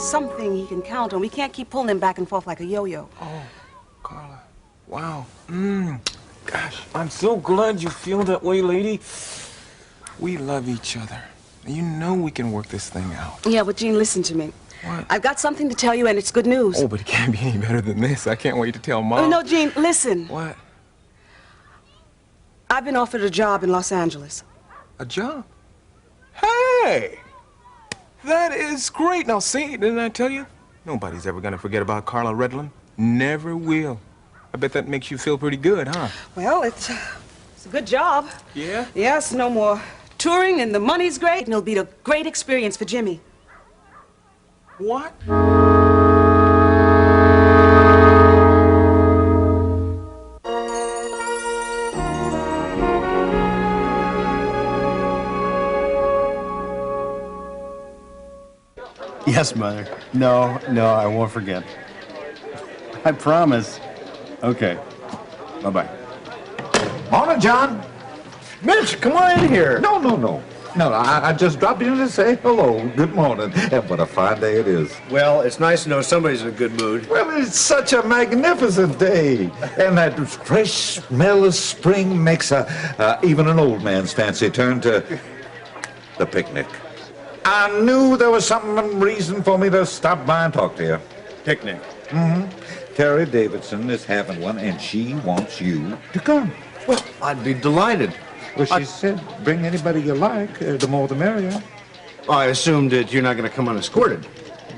something he can count on. We can't keep pulling him back and forth like a yo-yo. Oh, Carla. Wow. Gosh, I'm so glad you feel that way, lady. We love each other. You know we can work this thing out. Yeah, but Gene, listen to me. What? I've got something to tell you, and it's good news. Oh, but it can't be any better than this. I can't wait to tell Mom. Oh, no, Gene, listen. What? I've been offered a job in Los Angeles. A job? Hey! That is great. Now, see, didn't I tell you? Nobody's ever gonna forget about Carla Redlin. Never will. I bet that makes you feel pretty good, huh? Well, it's a good job. Yeah? Yes, no more touring, and the money's great, and it'll be a great experience for Jimmy. What? Yes, Mother. No, I won't forget. I promise. Okay. Bye-bye. Morning, John. Mitch, come on in here. No. No, I just dropped in to say hello. Good morning. And what a fine day it is. Well, it's nice to know somebody's in a good mood. Well, it's such a magnificent day. And that fresh smell of spring makes even an old man's fancy turn to the picnic. I knew there was some reason for me to stop by and talk to you. Picnic. Mm-hmm. Terry Davidson is having one, and she wants you to come. Well, I'd be delighted. Well, she said, bring anybody you like, the more the merrier. I assumed that you're not going to come unescorted.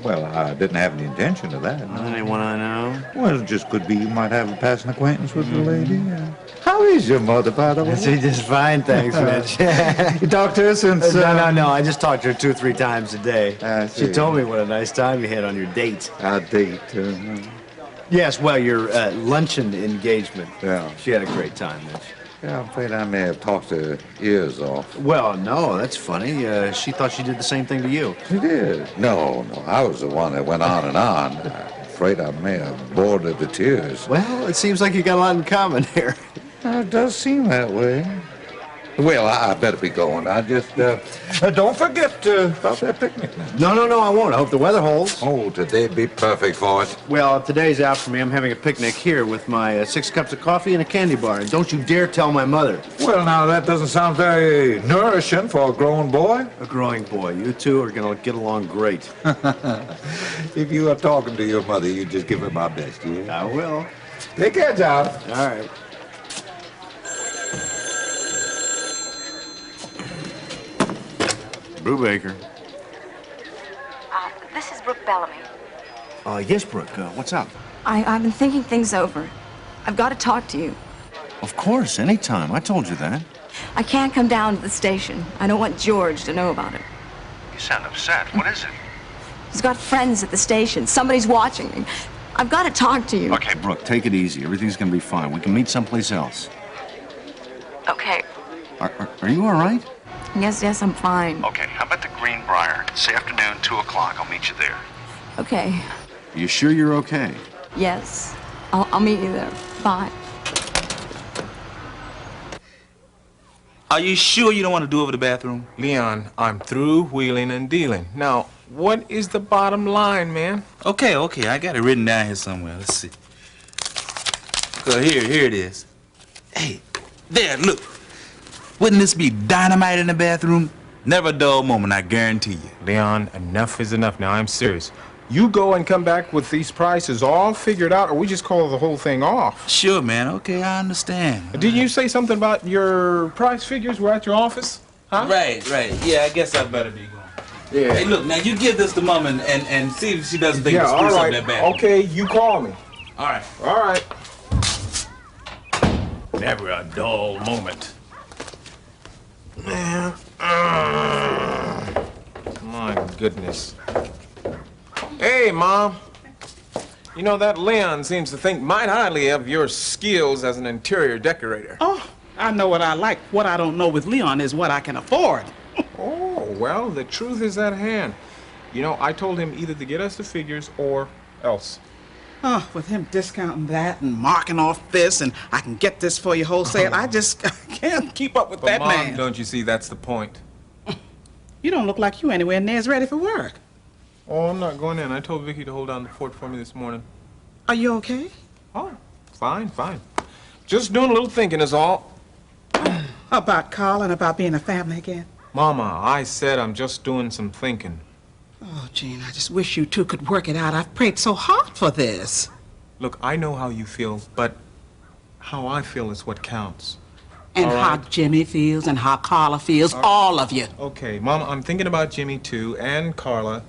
Well, I didn't have any intention of that. Anyone I know? Well, it just could be you might have a passing acquaintance with the lady. How is your mother, by the way? She's just fine, thanks, Mitch. You talked to her since... No. I just talked to her 2-3 times a day. I see. She told me what a nice time you had on your date. Our date. Yes, well, your luncheon engagement. Yeah. She had a great time, Mitch. Yeah, I'm afraid I may have talked her ears off. Well, no, that's funny. She thought she did the same thing to you. She did? No, I was the one that went on and on. I'm afraid I may have bored her to tears. Well, it seems like you got a lot in common here. It does seem that way. Well, I better be going. I just, don't forget about that picnic now. No, I won't. I hope the weather holds. Oh, today'd be perfect for it. Well, today's out for me. I'm having a picnic here with my 6 cups of coffee and a candy bar. And don't you dare tell my mother. Well, now, that doesn't sound very nourishing for a growing boy. A growing boy. You two are going to get along great. If you are talking to your mother, you just give her my best, yeah? I will. Take care, John. All right. Brubaker. This is Brooke Bellamy. Yes, Brooke. What's up? I've been thinking things over. I've got to talk to you. Of course, anytime. I told you that. I can't come down to the station. I don't want George to know about it. You sound upset. What is it? He's got friends at the station. Somebody's watching me. I've got to talk to you. Okay, Brooke, take it easy. Everything's going to be fine. We can meet someplace else. Okay. Are you all right? Yes, I'm fine. Okay, how about the Greenbrier? This afternoon, 2 o'clock. I'll meet you there. Okay. You sure you're okay? Yes. I'll meet you there. Bye. Are you sure you don't want to do over the bathroom? Leon, I'm through wheeling and dealing. Now, what is the bottom line, man? Okay, I got it written down here somewhere. Let's see. Here it is. Hey, there, look. Wouldn't this be dynamite in the bathroom? Never a dull moment, I guarantee you. Leon, enough is enough. Now, I'm serious. You go and come back with these prices all figured out, or we just call the whole thing off. Sure, man. Okay, I understand. Didn't you say something about your price figures were at your office? Huh? Right. Yeah, I guess I better be going. Yeah. Hey, look, now you give this to Mom and see if she doesn't think it's screws up that bad. Okay, you call me. All right. All right. Never a dull moment. Man. My goodness. Hey, Mom. You know, that Leon seems to think mighty highly of your skills as an interior decorator. Oh, I know what I like. What I don't know with Leon is what I can afford. Oh, well, the truth is at hand. You know, I told him either to get us the figures or else. Oh, with him discounting that and marking off this and I can get this for you wholesale, I just can't keep up with that Mom, man. Don't you see that's the point? You don't look like you anywhere near as ready for work. Oh, I'm not going in. I told Vicky to hold down the fort for me this morning. Are you okay? Oh, fine, fine. Just doing a little thinking is all. About Carl and about being a family again? Mama, I said I'm just doing some thinking. Oh, Gene, I just wish you two could work it out. I've prayed so hard for this. Look, I know how you feel, but how I feel is what counts. And All how right. Jimmy feels and how Carla feels, all of you. Okay, Mama, I'm thinking about Jimmy too, and Carla,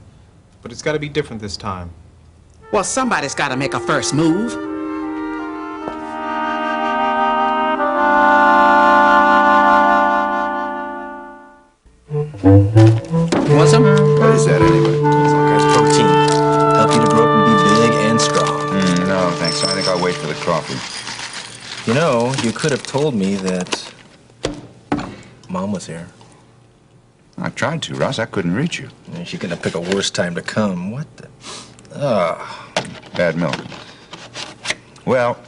but it's got to be different this time. Well, somebody's got to make a first move. You want some? What is that anyway? It's all kinds of protein. Help you to grow up and be big and strong. No, thanks. I think I'll wait for the coffee. You know, you could have told me that Mom was here. I tried to, Russ. I couldn't reach you. And she couldn't have picked a worse time to come. What the? Bad milk. Well,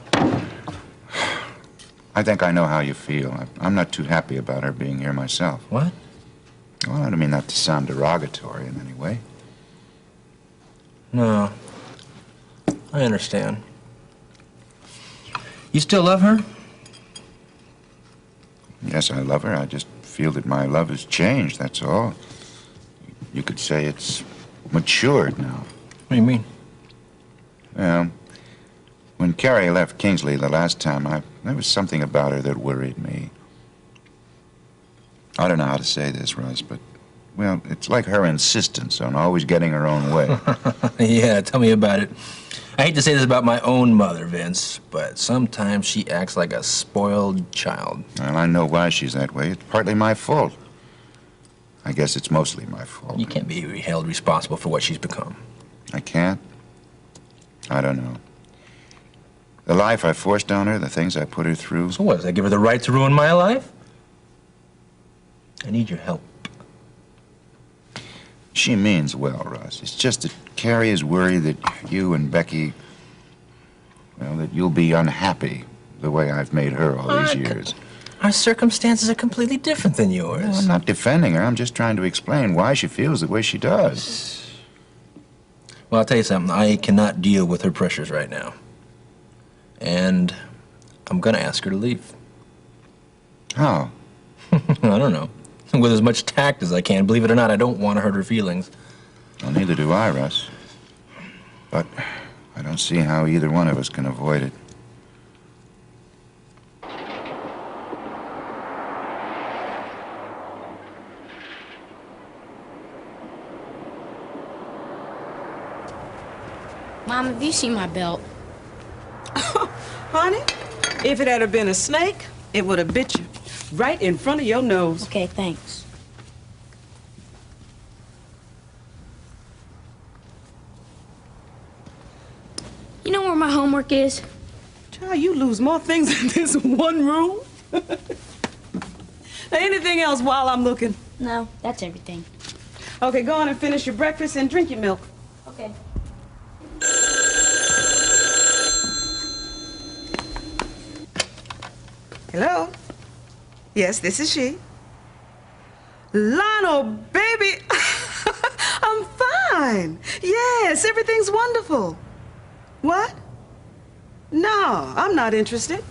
I think I know how you feel. I'm not too happy about her being here myself. What? Well, I don't mean that to sound derogatory in any way. No. I understand. You still love her? Yes, I love her. I just feel that my love has changed, that's all. You could say it's matured now. What do you mean? Well, when Carrie left Kingsley the last time, there was something about her that worried me. I don't know how to say this, Russ, but, well, it's like her insistence on always getting her own way. Yeah, tell me about it. I hate to say this about my own mother, Vince, but sometimes she acts like a spoiled child. Well, I know why she's that way. It's partly my fault. I guess it's mostly my fault. You can't be held responsible for what she's become. I can't? I don't know. The life I forced on her, the things I put her through. So what, does that give her the right to ruin my life? I need your help. She means well, Russ. It's just that Carrie is worried that you and Becky, well, that you'll be unhappy the way I've made her all these years. Our circumstances are completely different than yours. Well, I'm not defending her. I'm just trying to explain why she feels the way she does. Well, I'll tell you something. I cannot deal with her pressures right now. And I'm gonna ask her to leave. How? I don't know. With as much tact as I can. Believe it or not, I don't want to hurt her feelings. Well, neither do I, Russ. But I don't see how either one of us can avoid it. Mom, have you seen my belt? Honey, if it had been a snake, it would have bit you right in front of your nose. Okay, thanks. You know where my homework is? Child, you lose more things in this one room. Anything else while I'm looking? No, that's everything. Okay, go on and finish your breakfast and drink your milk. Okay. Hello? Yes, this is she. Lionel, baby, I'm fine. Yes, everything's wonderful. What? No, I'm not interested.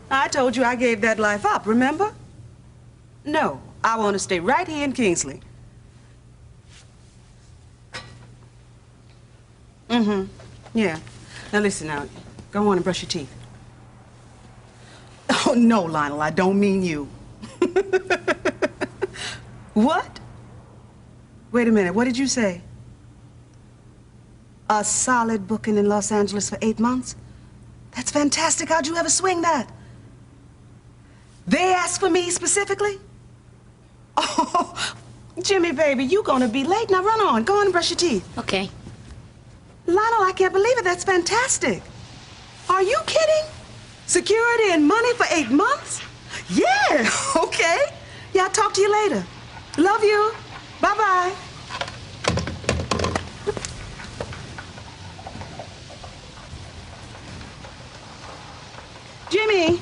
I told you I gave that life up, remember? No, I want to stay right here in Kingsley. Mm-hmm. Yeah. Now listen now. Go on and brush your teeth. Oh, no, Lionel, I don't mean you. What? Wait a minute, what did you say? A solid booking in Los Angeles for 8 months? That's fantastic. How'd you ever swing that? They asked for me specifically? Oh, Jimmy, baby, you gonna be late. Now run on. Go on and brush your teeth. Okay. Lionel, I can't believe it. That's fantastic. Are you kidding? Security and money for 8 months? Yeah, okay. Yeah, I'll talk to you later. Love you. Bye-bye. Jimmy.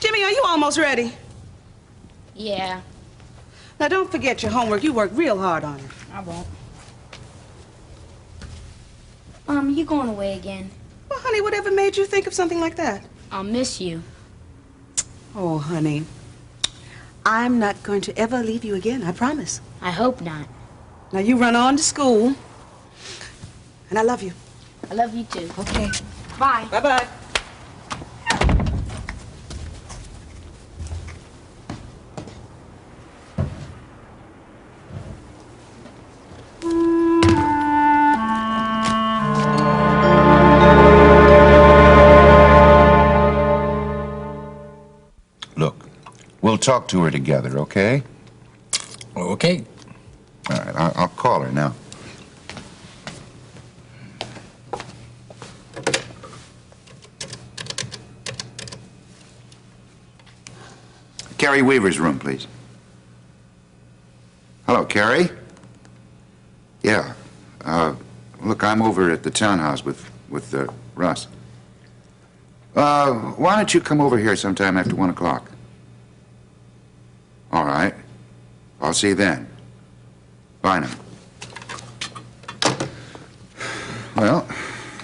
Jimmy, are you almost ready? Yeah, Now, don't forget your homework. You worked real hard on it. I won't. You going away again? Well, honey, whatever made you think of something like that? I'll miss you. Oh, honey. I'm not going to ever leave you again, I promise. I hope not. Now, you run on to school. And I love you. I love you too. Okay. Bye. Bye-bye. Look, we'll talk to her together, okay? Okay. All right, I'll call her now. Carrie Weaver's room, please. Hello, Carrie? Yeah. Look, I'm over at the townhouse with Russ. Why don't you come over here sometime after 1 o'clock? All right. I'll see you then. Bye now. Well,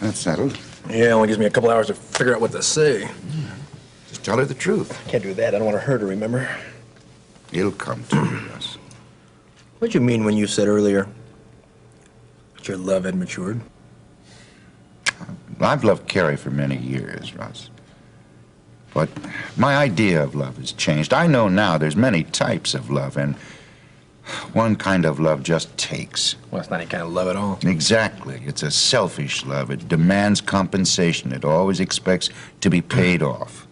that's settled. Yeah, it only gives me a couple hours to figure out what to say. Just tell her the truth. Can't do that. I don't want her to remember. It'll come to you, Russ. What'd you mean when you said earlier that your love had matured? I've loved Carrie for many years, Russ. But my idea of love has changed. I know now there's many types of love, and one kind of love just takes. Well, it's not any kind of love at all. Exactly. It's a selfish love. It demands compensation. It always expects to be paid off.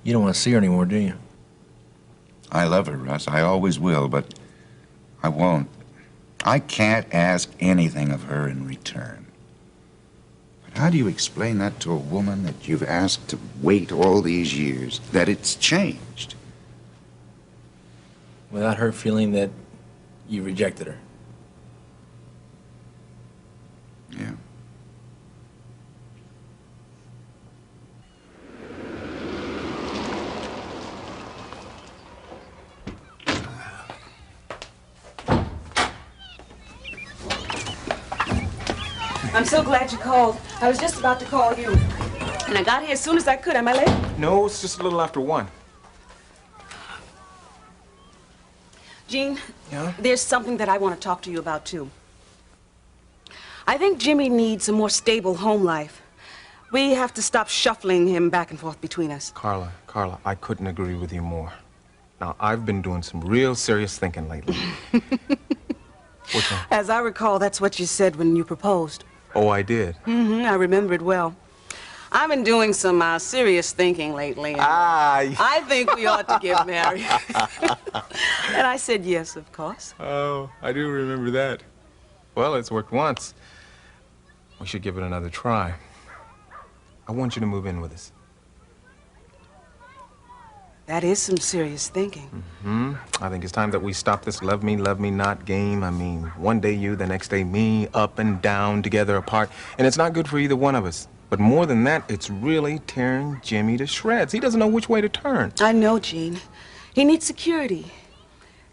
You don't want to see her anymore, do you? I love her, Russ. I always will, but I won't. I can't ask anything of her in return. But how do you explain that to a woman that you've asked to wait all these years, that it's changed? Without her feeling that you rejected her. Yeah. I'm so glad you called. I was just about to call you. And I got here as soon as I could. Am I late? No, it's just a little after 1. Gene, Yeah? there's something that I want to talk to you about, too. I think Jimmy needs a more stable home life. We have to stop shuffling him back and forth between us. Carla, I couldn't agree with you more. Now, I've been doing some real serious thinking lately. What's that? As I recall, that's what you said when you proposed. Oh, I did? Mm-hmm, I remember it well. I've been doing some serious thinking lately. And I think we ought to get married. And I said yes, of course. Oh, I do remember that. Well, it's worked once. We should give it another try. I want you to move in with us. That is some serious thinking. Mm-hmm. I think it's time that we stop this love me not game. I mean, one day you, the next day me, up and down, together, apart. And it's not good for either one of us. But more than that, it's really tearing Jimmy to shreds. He doesn't know which way to turn. I know, Gene. He needs security.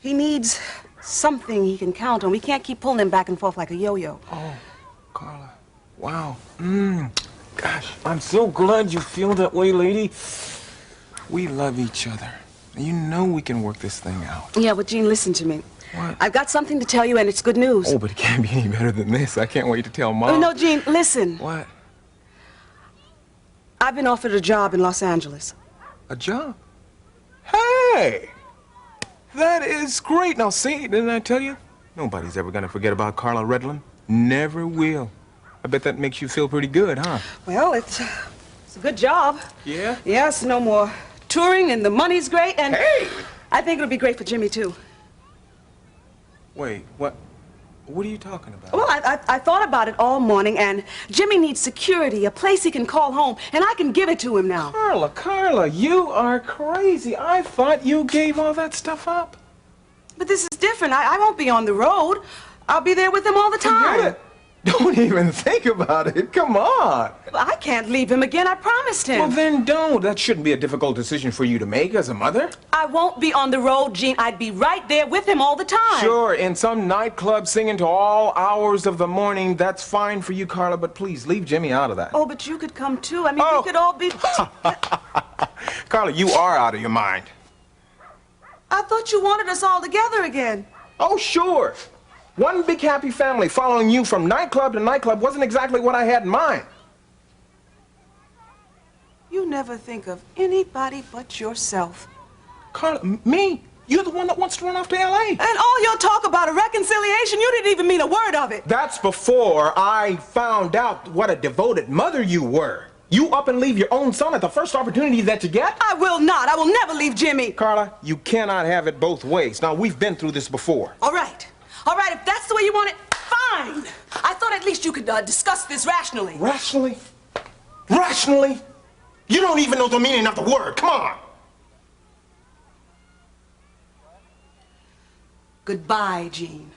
He needs something he can count on. We can't keep pulling him back and forth like a yo-yo. Oh, Carla. Wow. Gosh, I'm so glad you feel that way, lady. We love each other. You know we can work this thing out. Yeah, but Gene, listen to me. What? I've got something to tell you, and it's good news. Oh, but it can't be any better than this. I can't wait to tell Mom. Oh, no, Gene, listen. What? I've been offered a job in Los Angeles. A job? Hey! That is great. Now, see, didn't I tell you? Nobody's ever gonna forget about Carla Redlin. Never will. I bet that makes you feel pretty good, huh? Well, it's a good job. Yeah? Yes, no more touring, and the money's great, and Hey! I think it'll be great for Jimmy, too. Wait, what? What are you talking about? Well, I thought about it all morning, and Jimmy needs security, a place he can call home, and I can give it to him now. Carla, you are crazy. I thought you gave all that stuff up. But this is different. I won't be on the road. I'll be there with him all the time. Forget it. Don't even think about it. Come on. I can't leave him again. I promised him. Well, then don't. That shouldn't be a difficult decision for you to make as a mother. I won't be on the road, Gene. I'd be right there with him all the time. Sure, in some nightclub singing to all hours of the morning, that's fine for you, Carla, but please leave Jimmy out of that. Oh, but you could come too. I mean, Oh. we could all be... Carla, you are out of your mind. I thought you wanted us all together again. Oh, sure. One big happy family following you from nightclub to nightclub wasn't exactly what I had in mind. You never think of anybody but yourself. Carla, me? You're the one that wants to run off to L.A. And all your talk about a reconciliation, you didn't even mean a word of it. That's before I found out what a devoted mother you were. You up and leave your own son at the first opportunity that you get? I will not. I will never leave Jimmy. Carla, you cannot have it both ways. Now, we've been through this before. All right. All right, if that's the way you want it, fine. I thought at least you could discuss this rationally. Rationally? Rationally? You don't even know the meaning of the word. Come on. Goodbye, Gene.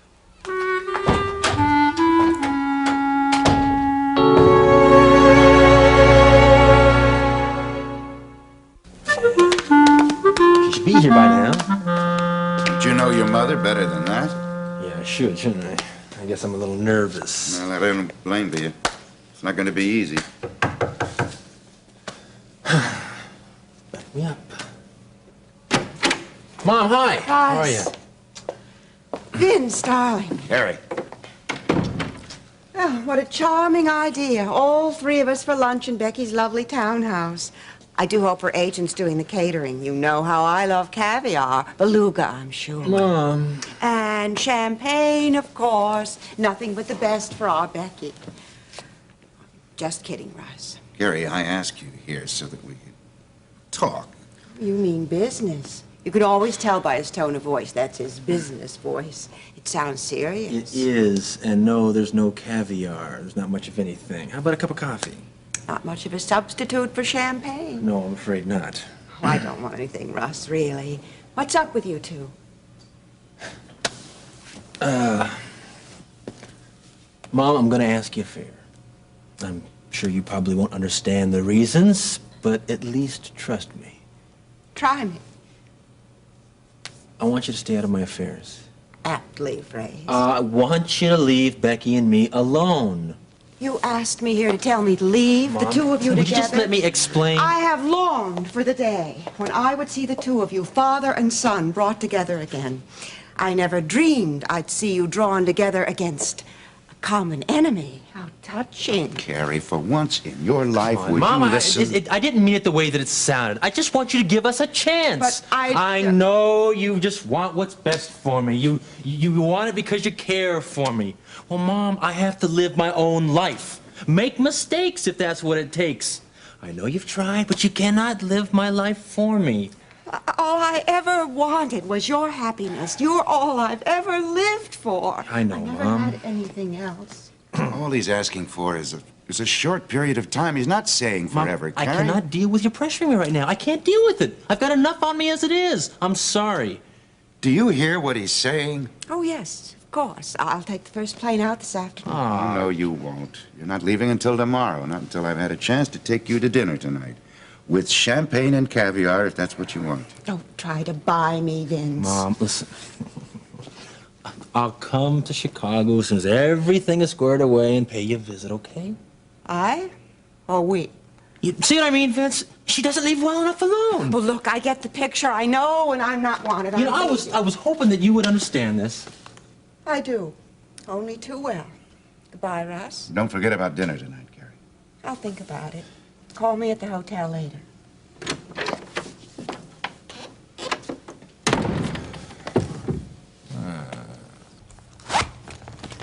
She should be here by now. Don't you know your mother better than that? Yeah, I should, shouldn't I? I guess I'm a little nervous. Well, I don't blame you. It's not going to be easy. Back me up. Mom, hi. How are you? Vince, darling. Harry. Oh, what a charming idea. All three of us for lunch in Becky's lovely townhouse. I do hope her agent's doing the catering. You know how I love caviar. Beluga, I'm sure. Mom. And champagne, of course. Nothing but the best for our Becky. Just kidding, Russ. Gary, I asked you here so that we could talk. You mean business. You can always tell by his tone of voice. That's his business voice. It sounds serious. It is, and no, there's no caviar. There's not much of anything. How about a cup of coffee? Not much of a substitute for champagne. No, I'm afraid not. Oh, I don't want anything, Russ, really. What's up with you two? Mom, I'm gonna ask you a favor. I'm sure you probably won't understand the reasons, but at least trust me. Try me. I want you to stay out of my affairs. Aptly phrased. I want you to leave Becky and me alone. You asked me here to tell me to leave the Mom, two of you would together. you just let me explain? I have longed for the day when I would see the two of you, father and son, brought together again. I never dreamed I'd see you drawn together against a common enemy. How touching. Carrie, for once in your life, would Mom, you listen? I didn't mean it the way that it sounded. I just want you to give us a chance. But I know you just want what's best for me. You want it because you care for me. Well, Mom, I have to live my own life. Make mistakes if that's what it takes. I know you've tried, but you cannot live my life for me. All I ever wanted was your happiness. You're all I've ever lived for. I know, I never Mom. had anything else. All he's asking for is a short period of time. He's not saying Mom, forever, I Carrie. cannot deal with you pressuring me right now. I can't deal with it. I've got enough on me as it is. I'm sorry. Do you hear what he's saying? Oh, yes, of course. I'll take the first plane out this afternoon. No, you won't. You're not leaving until tomorrow, not until I've had a chance to take you to dinner tonight. With champagne and caviar, if that's what you want. Don't try to buy me, Vince. Mom, listen. I'll come to Chicago as soon as everything is squared away and pay you a visit, okay? I or we? You see what I mean, Vince? She doesn't leave well enough alone. Well, look, I get the picture. I know when I'm not wanted. You know, I was hoping that you would understand this. I do. Only too well. Goodbye, Russ. Don't forget about dinner tonight, Carrie. I'll think about it. Call me at the hotel later.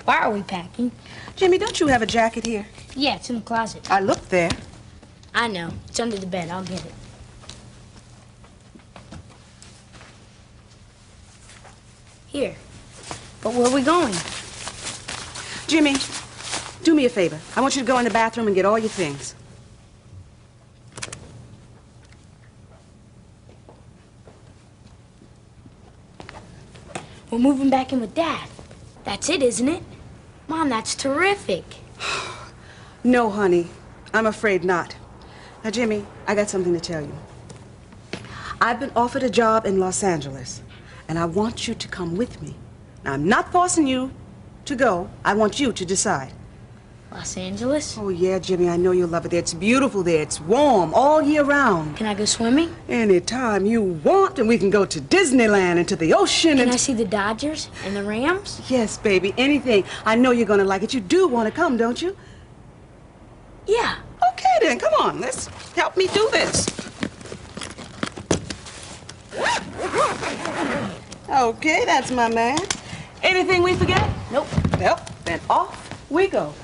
Why are we packing? Jimmy, don't you have a jacket here? Yeah, it's in the closet. I looked there. I know. It's under the bed. I'll get it. Here. But where are we going? Jimmy, do me a favor. I want you to go in the bathroom and get all your things. We're moving back in with Dad. That's it, isn't it? Mom, that's terrific. No, honey. I'm afraid not. Now, Jimmy, I got something to tell you. I've been offered a job in Los Angeles, and I want you to come with me. Now, I'm not forcing you to go. I want you to decide. Los Angeles? Oh, yeah, Jimmy, I know you'll love it there. It's beautiful there. It's warm all year round. Can I go swimming? Anytime you want, and we can go to Disneyland and to the ocean. Can and I see the Dodgers and the Rams? Yes, baby, anything. I know you're gonna like it. You do want to come, don't you? Yeah. Okay, then, come on. Let's help me do this. Okay, that's my man. Anything we forget? Nope. Well, then off we go.